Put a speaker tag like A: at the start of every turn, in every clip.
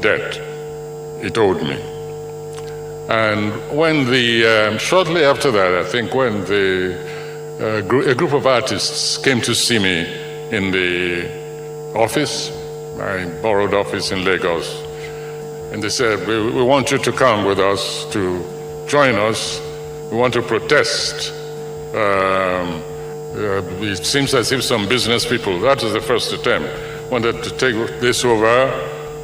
A: debt it owed me. And when shortly after that, I think when a group of artists came to see me in the office, my borrowed office in Lagos, and they said, we want you to come with us, to join us. We want to protest. It seems as if some business people, that was the first attempt, wanted to take this over,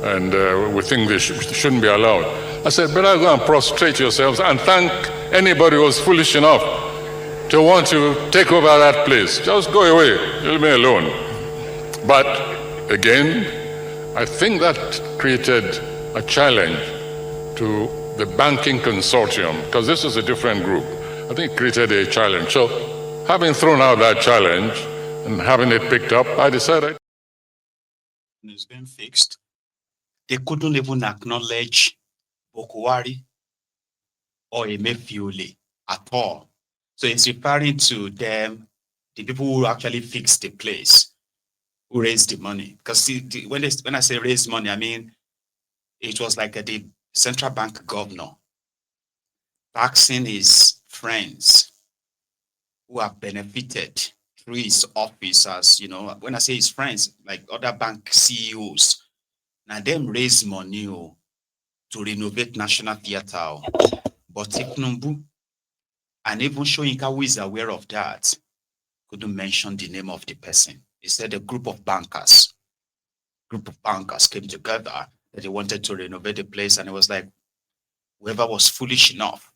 A: and we think they shouldn't be allowed. I said, better go and prostrate yourselves and thank anybody who was foolish enough to want to take over that place. Just go away, leave me alone. But again, I think that created a challenge to the banking consortium, because this is a different group. I think it created a challenge. So having thrown out that challenge and having it picked up, I decided
B: it's been fixed. They couldn't even acknowledge Bokwari or Emefiole at all. So it's referring to them, the people who actually fixed the place, who raised the money. Because when I say raise money, I mean it was like the central bank governor taxing his friends who have benefited through his office, as you know. When I say his friends, like other bank CEOs, now them raise money to renovate National Theatre. But Tinubu, and even Soyinka, who is aware of that, couldn't mention the name of the person. He said a group of bankers came together that they wanted to renovate the place, and it was like whoever was foolish enough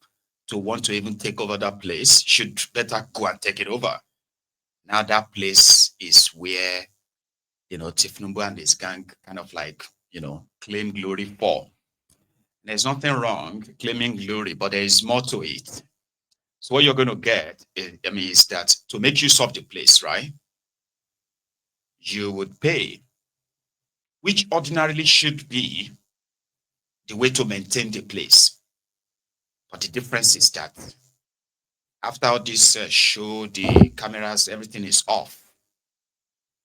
B: to want to even take over that place should better go and take it over. Now that place is where, Tinubu and his gang kind of like, claim glory for. There's nothing wrong claiming glory, but there is more to it. So what you're going to get, is that to make use of the place, right, you would pay, which ordinarily should be the way to maintain the place. But the difference is that after all this show, the cameras, everything is off,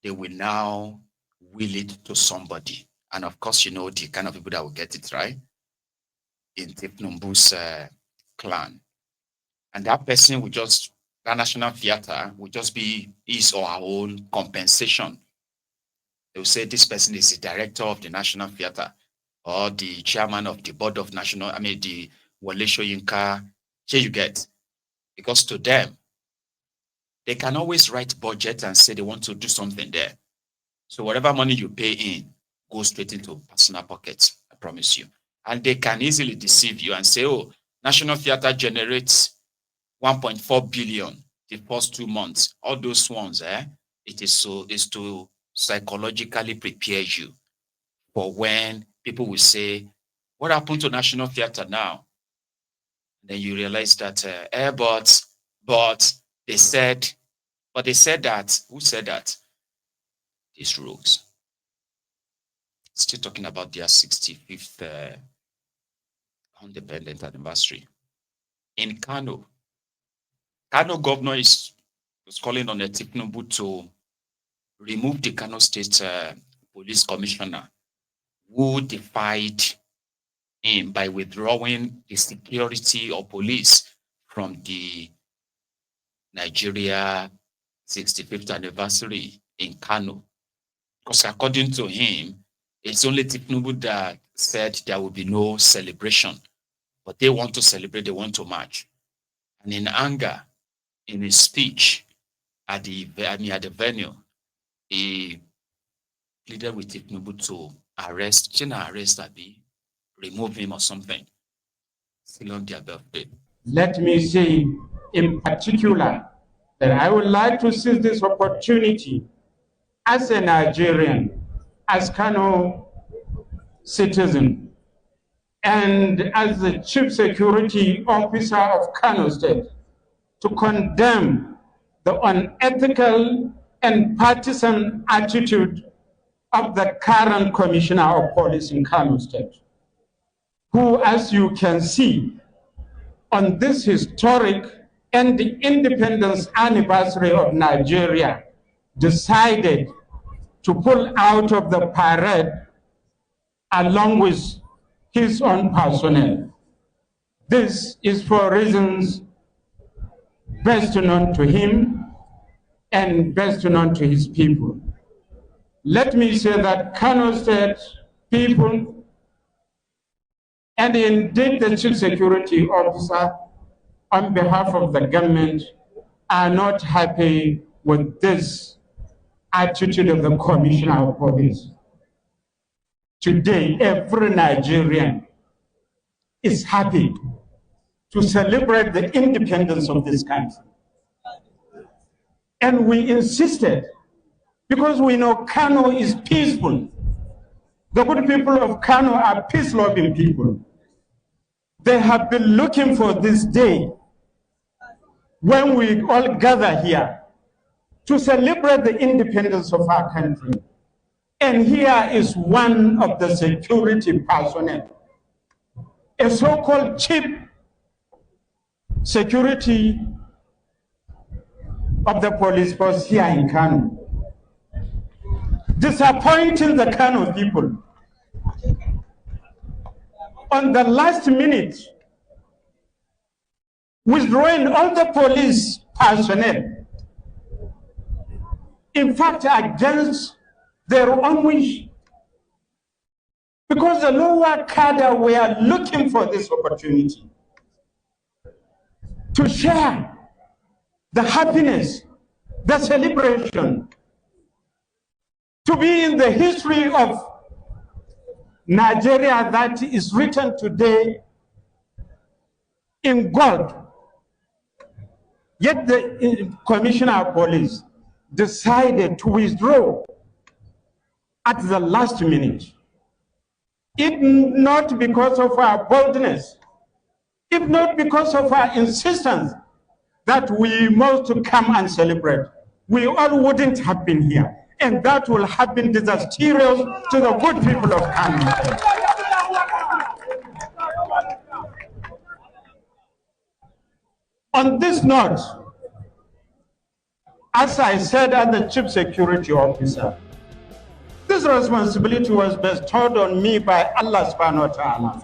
B: they will now will it to somebody. And of course, the kind of people that will get it, right? In Tinubu's clan. And that person will that National Theatre will just be his or her own compensation. They will say this person is the director of the National Theatre or the chairman of the board of the Wole Soyinka. Here you get. Because to them, they can always write budget and say they want to do something there. So whatever money you pay in goes straight into personal pockets, I promise you. And they can easily deceive you and say, oh, National Theatre generates 1.4 billion the first 2 months. All those ones, it is to psychologically prepare you for when people will say, what happened to National Theatre now? Then you realize that, but they said that, who said that? These rogues. Still talking about their 65th independent anniversary. In Kano governor is calling on the Tinubu to remove the Kano State police commissioner who defied him by withdrawing the security or police from the Nigeria 65th anniversary in Kano. Because according to him, it's only Tinubu that said there will be no celebration. But they want to celebrate, they want to march. And in anger, in his speech at the venue, he pleaded with Tinubu to remove him or something. Still on their birthday.
C: Let me say in particular that I would like to seize this opportunity as a Nigerian, as Kano citizen, and as the Chief Security Officer of Kano State, to condemn the unethical and partisan attitude of the current Commissioner of Police in Kano State, who, as you can see, on this historic and the independence anniversary of Nigeria, decided to pull out of the parade along with his own personnel. This is for reasons best known to him and best known to his people. Let me say that Kano State people, and indeed the Chief Security Officer on behalf of the government, are not happy with this attitude of the Commissioner of Police. Today, every Nigerian is happy to celebrate the independence of this country. And we insisted, because we know Kano is peaceful. The good people of Kano are peace-loving people. They have been looking for this day when we all gather here to celebrate the independence of our country. And here is one of the security personnel, a so-called chief security of the police force here in Kano, disappointing the Kano people. On the last minute, withdrawing all the police personnel, in fact, against their own wish, because the lower cadre were looking for this opportunity to share the happiness, the celebration, to be in the history of Nigeria that is written today in gold. Yet the Commissioner of Police decided to withdraw at the last minute. If not because of our boldness, if not because of our insistence that we must come and celebrate, we all wouldn't have been here. And that will have been disastrous to the good people of Kano. On this note, as I said as the Chief Security Officer, this responsibility was bestowed on me by Allah subhanahu wa ta'ala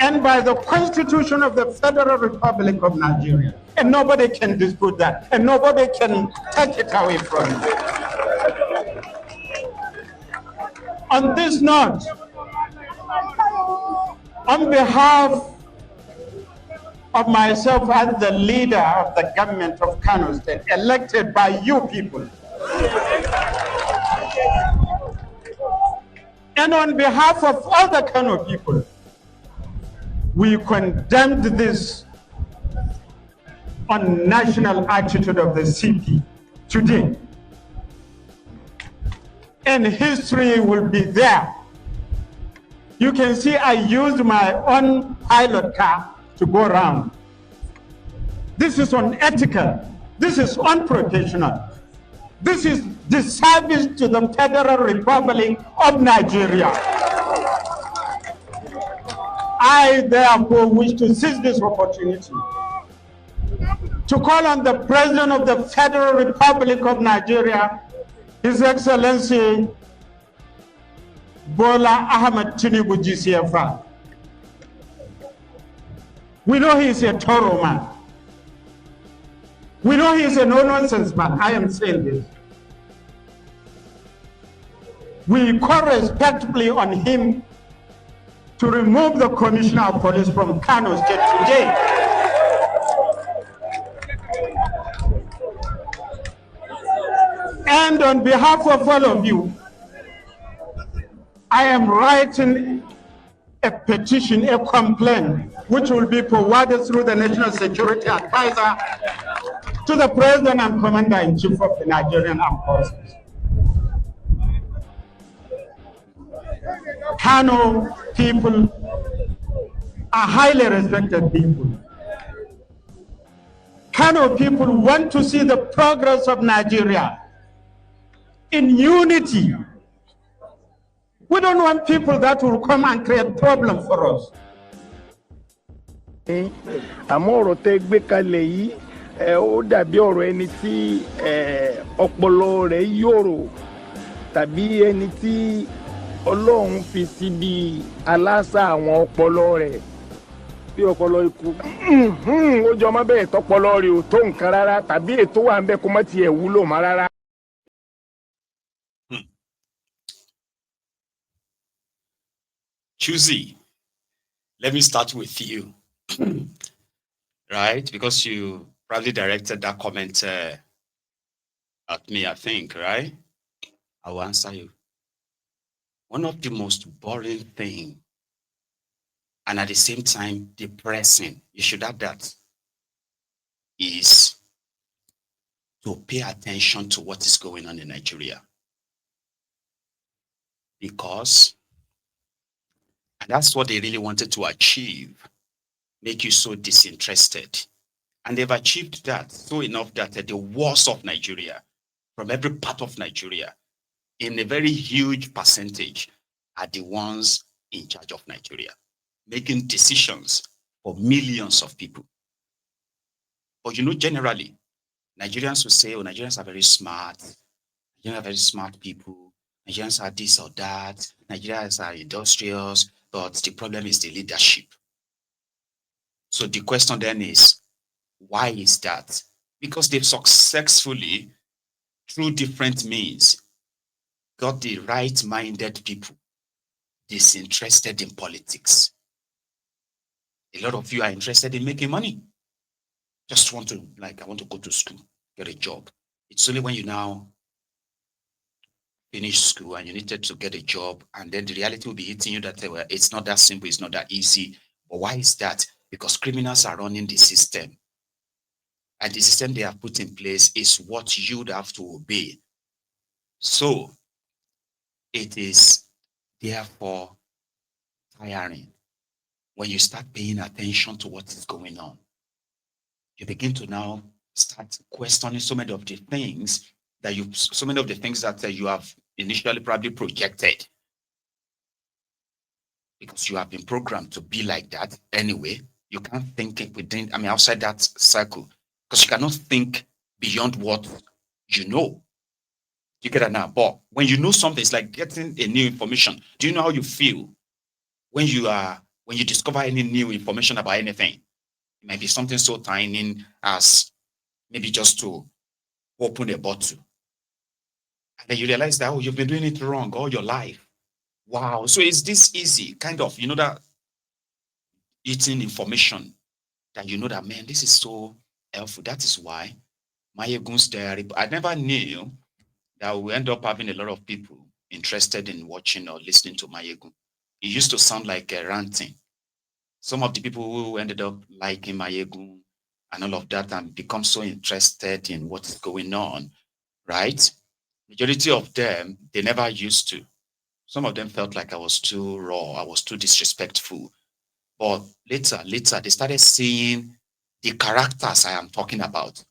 C: and by the Constitution of the Federal Republic of Nigeria. And nobody can dispute that, and nobody can take it away from me. On this note, on behalf of myself as the leader of the government of Kano State, elected by you people, and on behalf of all the Kano people, we condemned this unnational attitude of the CP today. And history will be there. You can see I used my own pilot car to go around. This is unethical. This is unprofessional. This is disservice to the Federal Republic of Nigeria. I therefore wish to seize this opportunity to call on the President of the Federal Republic of Nigeria, His Excellency Bola Ahmed Tinubu GCFR. We know he is a thorough man. We know he is a no-nonsense man. I am saying this. We call respectfully on him to remove the Commissioner of Police from Kano State today. And on behalf of all of you, I am writing a petition, a complaint, which will be forwarded through the National Security Advisor to the President and Commander-in-Chief of the Nigerian Armed Forces. Kano people are highly respected people. Kano people want to see the progress of Nigeria in unity. We don't want people that will come and create problems for us.
D: Àmọ́ ọ̀rọ̀ tẹ́ gbé kalẹ̀ yìí ó dàbí ọ̀rọ̀ ẹni tí ọpọlọ rẹ̀ yòrò tàbí ẹni tí Ọlọ́run fi síbi aláṣà àwọn ọpọlọ rẹ̀.
E: Bí ọpọlọ ikú.
D: Ó jọ mọ́ bẹ́ẹ̀ tọpọlọ rẹ̀ ò tó nǹkan rárá tàbí ètò wà ń bẹ kó má tiẹ̀ wúlò mọ́ rárá.
B: Choosy, let me start with you, right? Because you probably directed that comment at me, I think, right? I will answer you. One of the most boring thing, and at the same time depressing, you should have that, is to pay attention to what is going on in Nigeria. Because, and that's what they really wanted to achieve, make you so disinterested. And they've achieved that so enough that the worst of Nigeria, from every part of Nigeria, in a very huge percentage, are the ones in charge of Nigeria, making decisions for millions of people. But you know, generally, Nigerians will say, oh, Nigerians are very smart. Nigerians are very smart people. Nigerians are this or that. Nigerians are industrious, but the problem is the leadership. So the question then is, why is that? Because they've successfully, through different means, got the right-minded people disinterested in politics. A lot of you are interested in making money. Just want to, I want to go to school, get a job. It's only when you now finish school and you needed to get a job, and then the reality will be hitting you that well, it's not that simple, it's not that easy. But why is that? Because criminals are running the system. And the system they have put in place is what you'd have to obey. So it is therefore tiring when you start paying attention to what is going on. You begin to now start questioning so many of the things that you have initially probably projected, because you have been programmed to be like that anyway. You can't think outside that circle, because you cannot think beyond what you know. You get it now? But when you know something, it's like getting a new information. Do you know how you feel when you discover any new information about anything? It might be something so tiny as maybe just to open a bottle. And then you realize that, oh, you've been doing it wrong all your life. Wow. So it's this easy, kind of, that eating information that that, man, this is so helpful. That is why Maiyegun's diary, I never knew that we end up having a lot of people interested in watching or listening to Maiyegun. It used to sound like a ranting. Some of the people who ended up liking Maiyegun and all of that and become so interested in what is going on, right? Majority of them, they never used to. Some of them felt like I was too raw, I was too disrespectful. But later, they started seeing the characters I am talking about.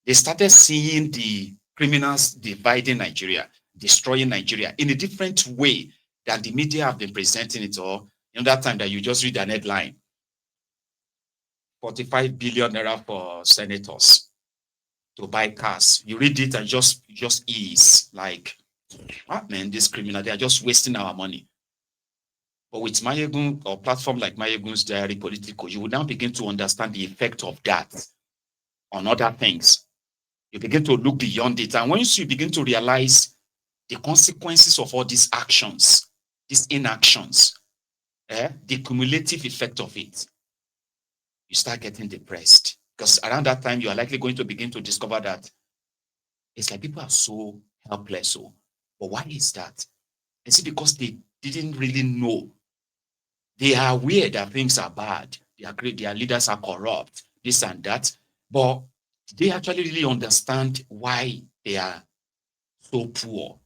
B: They started seeing the criminals dividing Nigeria, destroying Nigeria in a different way than the media have been presenting it all. That time that you just read an headline, 45 billion naira for senators to buy cars. You read it and just ease like, what, man, this criminal, they are just wasting our money. But with Maiyegun or platform like Maiyegun's Diary Political, you will now begin to understand the effect of that on other things. You begin to look beyond it. And once you begin to realize the consequences of all these actions, these inactions, the cumulative effect of it, you start getting depressed. Because around that time, you are likely going to begin to discover that it's like people are so helpless. So, but why is that? Is it because they didn't really know? They are aware that things are bad. Their leaders are corrupt, this and that. But they actually really understand why they are so poor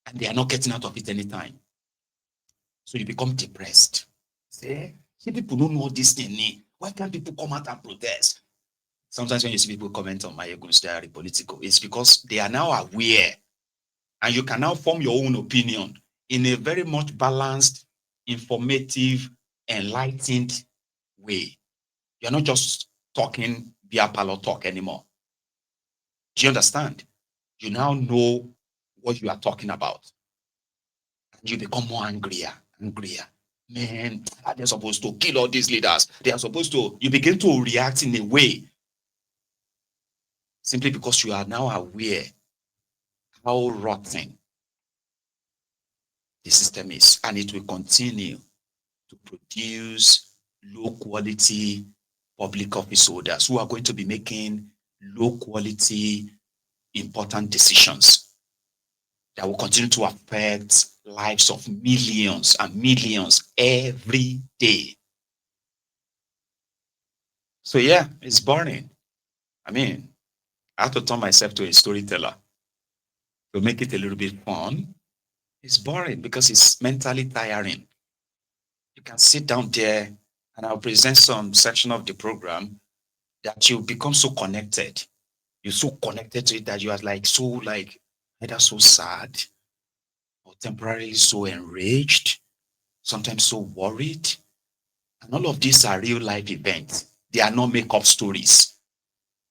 B: and they are not getting out of it anytime. So you become depressed. Say, people don't know this thing. Why can't people come out and protest? Sometimes when you see people comment on Maiyegun's Diary Political, it's because they are now aware, and you can now form your own opinion in a very much balanced, informative, enlightened way. You're not just talking via parlor talk anymore. Do you understand? You now know what you are talking about. you become more angrier. Man, they're supposed to kill all these leaders. They are supposed to, you begin to react in a way simply because you are now aware how rotten the system is, and it will continue to produce low quality public office holders who are going to be making low quality important decisions that will continue to affect lives of millions and millions every day. So yeah, it's boring. I mean, I have to turn myself to a storyteller to make it a little bit fun. It's boring because it's mentally tiring. You can sit down there and I'll present some section of the program that you become so connected. You're so connected to it that you are either so sad or temporarily so enraged, sometimes so worried. And all of these are real life events. They are not make-up stories.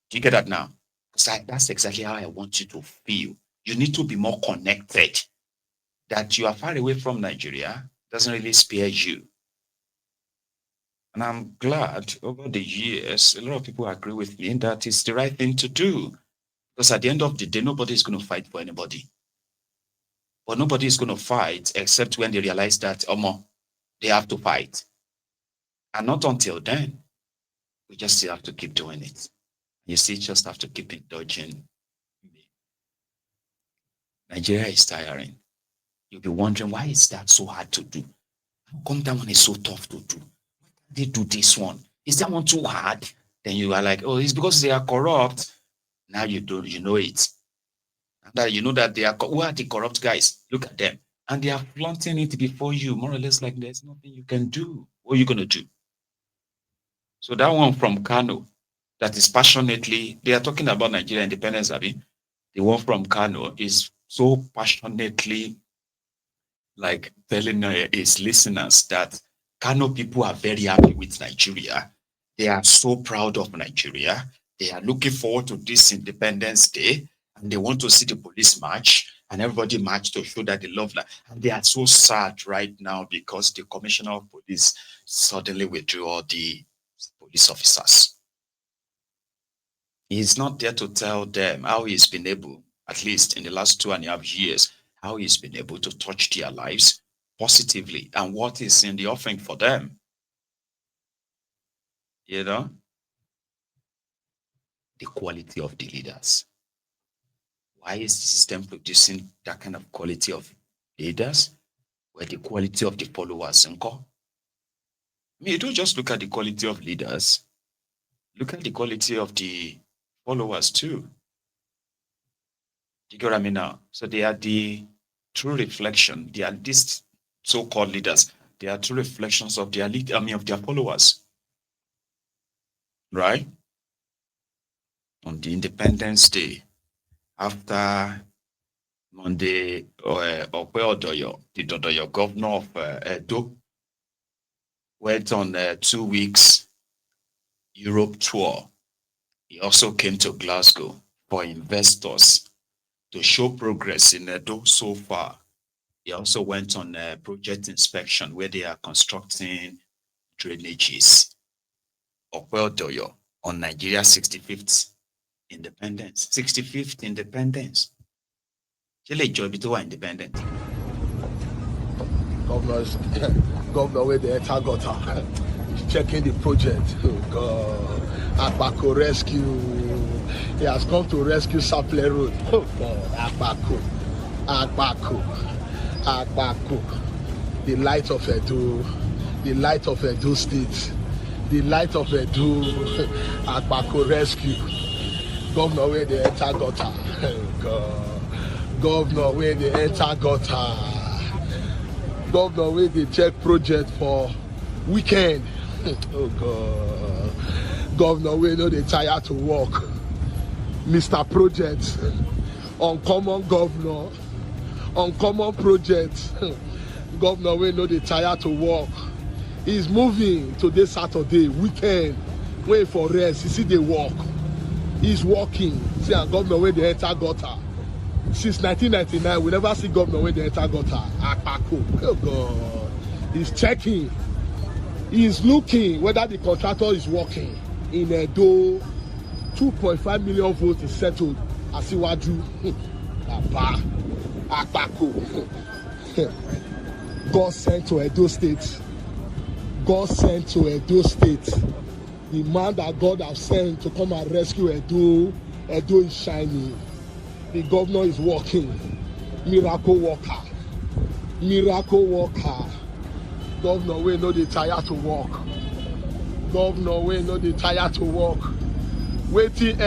B: Do you get that now? Because that's exactly how I want you to feel. You need to be more connected. That you are far away from Nigeria doesn't really spare you. And I'm glad over the years, a lot of people agree with me that it's the right thing to do. Because at the end of the day, nobody is going to fight for anybody. But nobody is going to fight except when they realize that, they have to fight. And not until then, we just still have to keep doing it. You see, just have to keep indulging me. Nigeria is tiring. You'll be wondering, why is that so hard to do? How come that one is so tough to do? Why can't they do this one? Is that one too hard? Then you are like, oh, it's because they are corrupt. Now you know it. And that you know that who are the corrupt guys? Look at them. And they are flaunting it before you, more or less like there's nothing you can do. What are you going to do? So that one from Kano, that is passionately, they are talking about Nigeria independence, Abi. The one from Kano is so passionately like telling his listeners that Kano people are very happy with Nigeria. They are so proud of Nigeria. They are looking forward to this Independence Day, and they want to see the police march, and everybody march to show that they love that. And they are so sad right now because the commissioner of police suddenly withdrew all the police officers. He's not there to tell them how he's been able, at least in the last 2.5 years, how he's been able to touch their lives positively and what is in the offering for them. You know? The quality of the leaders. Why is the system producing that kind of quality of leaders? Where the quality of the followers and I mean, you don't just look at the quality of leaders, look at the quality of the followers too. You get what I mean now? So they are the true reflection. They are these so-called leaders. They are true reflections of their of their followers. Right? On the Independence Day, after Monday, the Dodoyo governor of Edo went on 2 weeks Europe tour. He also came to Glasgow for investors to show progress in Edo so far. He also went on a project inspection where they are constructing drainages. Opeodoyo on Nigeria's 65th independence. 65th independence. Independent.
F: Governor where the enter gutter. Checking the project. Oh God. Akbako rescue. He has come to rescue Saple Road. Oh God. Akbako. The light of Edo. The light of Edo State. The light of Edo. Akbako rescue. Governor where the enter gutter. Oh God. Governor where the enter gutter. Governor where they check project for weekend. Oh God. Governor where no they tired to work. Mr. Project. Uncommon governor. Uncommon project. Governor where no they tired to work. He's moving today Saturday weekend. Wait for rest. You see they walk. He's walking. See, and governor where they enter gutter. Since 1999, we never see governor when they enter gutter. Akpako. Oh God. He's checking. He's looking whether the contractor is working. In Edo, 2.5 million votes is settled. Asiwaju. Papa. Akpako. God sent to Edo State. God sent to Edo State. The man that God has sent to come and rescue Edo. Edo is shining. The governor is working. Miracle worker. Miracle worker. Governor, we know they tired to work. Governor, we know they tired to work. Waiting